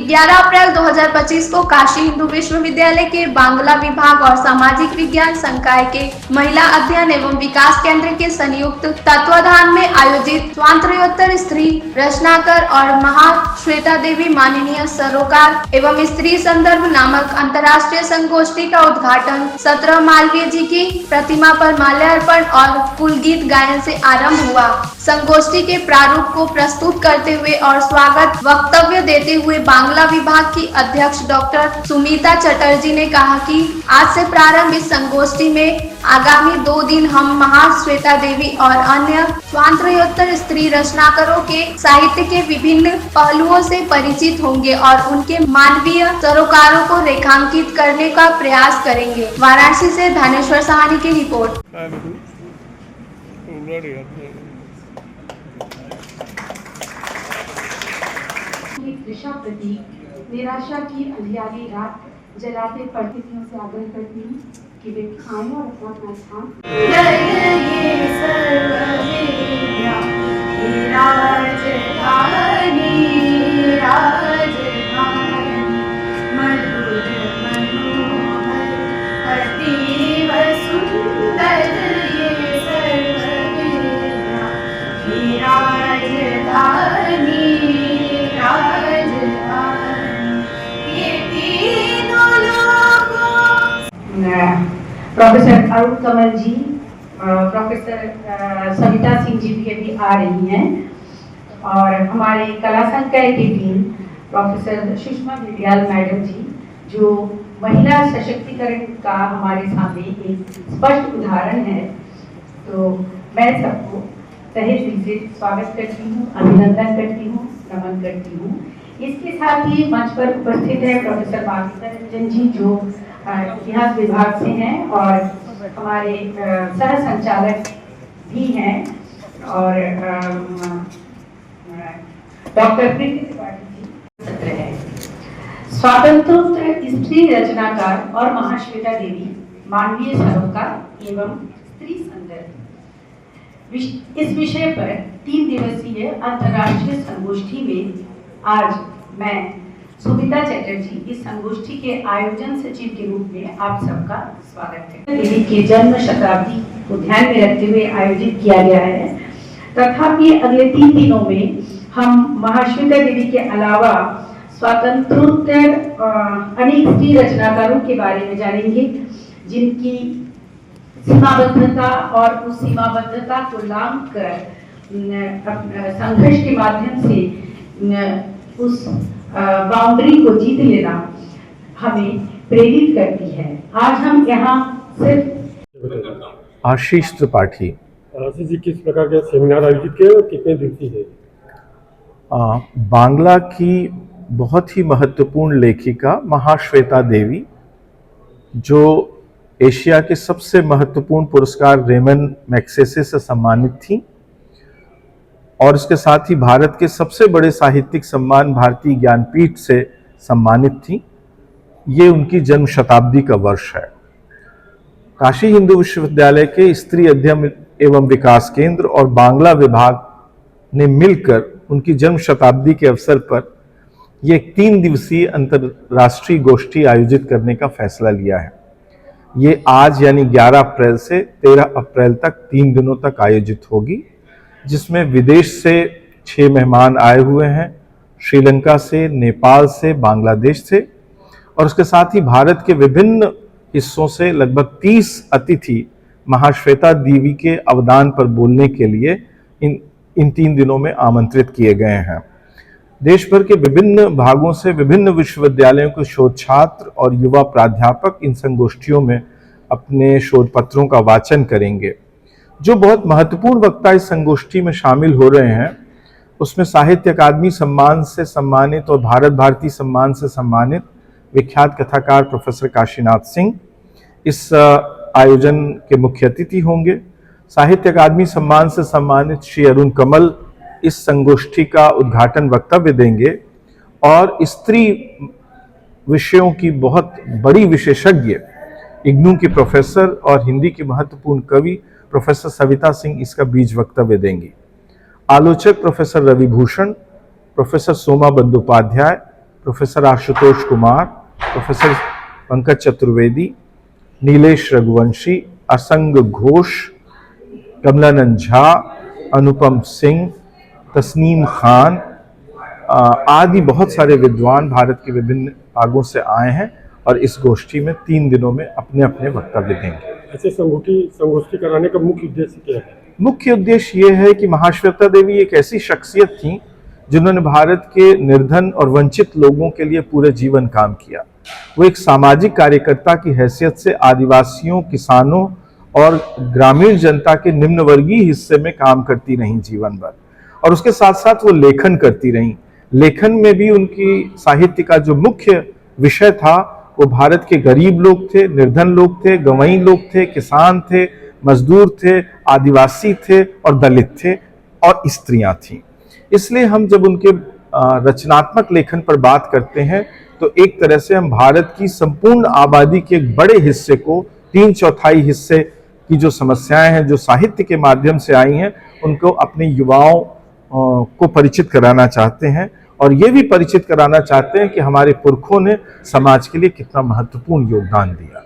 11 अप्रैल 2025 को काशी हिंदू विश्वविद्यालय के बांग्ला विभाग और सामाजिक विज्ञान संकाय के महिला अध्ययन एवं विकास केंद्र के संयुक्त तत्वाधान में आयोजित स्वातंत्र्योत्तर स्त्री रचनाकार और महाश्वेता देवी माननीय सरोकार एवं स्त्री संदर्भ नामक अंतर्राष्ट्रीय संगोष्ठी का उद्घाटन 17 मालवीय जी की प्रतिमा पर माल्यार्पण और कुल गीत गायन से आरंभ हुआ। संगोष्ठी के प्रारूप को प्रस्तुत करते हुए और स्वागत वक्तव्य देते हुए बांग्ला विभाग की अध्यक्ष डॉक्टर सुमिता चटर्जी ने कहा कि आज से प्रारंभ इस संगोष्ठी में आगामी 2 दिन हम महाश्वेता देवी और अन्य स्वातंत्र्योत्तर स्त्री रचनाकारों के साहित्य के विभिन्न पहलुओं से परिचित होंगे और उनके मानवीय सरोकारों को रेखांकित करने का प्रयास करेंगे। वाराणसी से धनेश्वर सहानी की रिपोर्ट। दिशा प्रतीक निराशा की अंधियारी रात जलाते परिस्थितियों से आग्रह करती हूँ कि वे आए और अपना स्थान। प्रोफेसर अरुण कमल जी, प्रोफेसर सविता सिंह जी भी अभी आ रही हैं और हमारे कला संकाय की टीम प्रोफेसर सुषमा भिडियाल मैडम जी जो महिला सशक्तिकरण का हमारे सामने एक स्पष्ट उदाहरण है। तो मैं सबको तहे दिल से स्वागत करती हूँ, अभिनंदन करती हूँ, नमन करती हूँ। इसके साथ ही मंच पर उपस्थित है प्रोफेसर माविता रंजन जी जो इतिहास विभाग से हैं और हमारे सह संचालक भी हैं और डॉक्टर प्रीति त्रिपाठी जी सत्र है। स्वातंत्र्योत्तर स्त्री रचनाकार और महाश्वेता देवी मानवीय सरोकार एवं स्त्री संदर्भ इस विषय पर 3 दिवसीय अंतर्राष्ट्रीय संगोष्ठी में आज मैं सुमिता चटर्जी इस संगोष्ठी के आयोजन सचिव के रूप में आप सबका स्वागत है। देवी के जन्म शताब्दी को ध्यान में रखते हुए आयोजित किया गया है। तथापि अगले 3 दिनों में हम महाश्वेता देवी के अलावा स्वातंत्र्योत्तर अनेक स्त्री रचनाकारों के बारे में जानेंगे जिनकी सीमाबद्धता और उस सीमाबद्धता को लांघ कर संघर्ष के माध्यम से उस बाउंड्री को जीत लेना हमें प्रेरित करती है। आज हम यहाँ सिर्फ आशीष त्रिपाठी। आशीष जी किस प्रकार के सेमिनार आयोजित किए और कितने दिवसीय है? बांग्ला की बहुत ही महत्वपूर्ण लेखिका महाश्वेता देवी जो एशिया के सबसे महत्वपूर्ण पुरस्कार रेमन मैग्सेसे से सम्मानित थी और इसके साथ ही भारत के सबसे बड़े साहित्यिक सम्मान भारतीय ज्ञानपीठ से सम्मानित थी। ये उनकी जन्म शताब्दी का वर्ष है। काशी हिंदू विश्वविद्यालय के स्त्री अध्ययन एवं विकास केंद्र और बांग्ला विभाग ने मिलकर उनकी जन्म शताब्दी के अवसर पर यह 3 दिवसीय अंतर्राष्ट्रीय गोष्ठी आयोजित करने का फैसला लिया है। ये आज यानी 11 अप्रैल से 13 अप्रैल तक 3 दिनों तक आयोजित होगी, जिसमें विदेश से 6 मेहमान आए हुए हैं, श्रीलंका से, नेपाल से, बांग्लादेश से और उसके साथ ही भारत के विभिन्न हिस्सों से लगभग 30 अतिथि महाश्वेता देवी के अवदान पर बोलने के लिए इन 3 दिनों में आमंत्रित किए गए हैं। देश भर के विभिन्न भागों से विभिन्न विश्वविद्यालयों के शोध छात्र और युवा प्राध्यापक इन संगोष्ठियों में अपने शोध पत्रों का वाचन करेंगे। जो बहुत महत्वपूर्ण वक्ता इस संगोष्ठी में शामिल हो रहे हैं उसमें साहित्य अकादमी सम्मान से सम्मानित और भारत भारती सम्मान से सम्मानित विख्यात कथाकार प्रोफेसर काशीनाथ सिंह इस आयोजन के मुख्य अतिथि होंगे। साहित्य अकादमी सम्मान से सम्मानित श्री अरुण कमल इस संगोष्ठी का उद्घाटन वक्तव्य देंगे और स्त्री विषयों की बहुत बड़ी विशेषज्ञ इग्नू की प्रोफेसर और हिंदी की महत्वपूर्ण कवि प्रोफेसर सविता सिंह इसका बीज वक्तव्य देंगी। आलोचक professor Ravi Bhushan, professor Soma Bandopadhyay, professor Ashutosh Kumar, professor Pankaj Chaturvedi, Nilesh Raghuvanshi, Asang Ghosh, Kamalanand Jha, Anupam Singh, Tasneem Khan आदि बहुत सारे विद्वान भारत के विभिन्न भागों से आए हैं और इस गोष्ठी में 3 दिनों में अपने अपने वक्तव्य देंगे। ऐसे संगोष्ठी कराने का मुख्य उद्देश्य क्या है? मुख्य उद्देश्य ये है कि महाश्वेता देवी एक ऐसी शख्सियत थी जिन्होंने भारत के निर्धन और वंचित लोगों के लिए पूरे जीवन काम किया। वो एक सामाजिक कार्यकर्ता की हैसियत से आदिवासियों, किसानों और ग्रामीण जनता के निम्न वर्गीय हिस्से में काम करती रहीं जीवन भर, और उसके साथ साथ वो लेखन करती रहीं। लेखन में भी उनकी साहित्य का जो मुख्य विषय था वो भारत के गरीब लोग थे, निर्धन लोग थे, गंवई लोग थे, किसान थे, मजदूर थे, आदिवासी थे और दलित थे और स्त्रियां थीं। इसलिए हम जब उनके रचनात्मक लेखन पर बात करते हैं तो एक तरह से हम भारत की संपूर्ण आबादी के एक बड़े हिस्से को, 3/4 हिस्से की जो समस्याएं हैं जो साहित्य के माध्यम से आई हैं, उनको अपने युवाओं को परिचित कराना चाहते हैं और ये भी परिचित कराना चाहते हैं कि हमारे पुरखों ने समाज के लिए कितना महत्वपूर्ण योगदान दिया।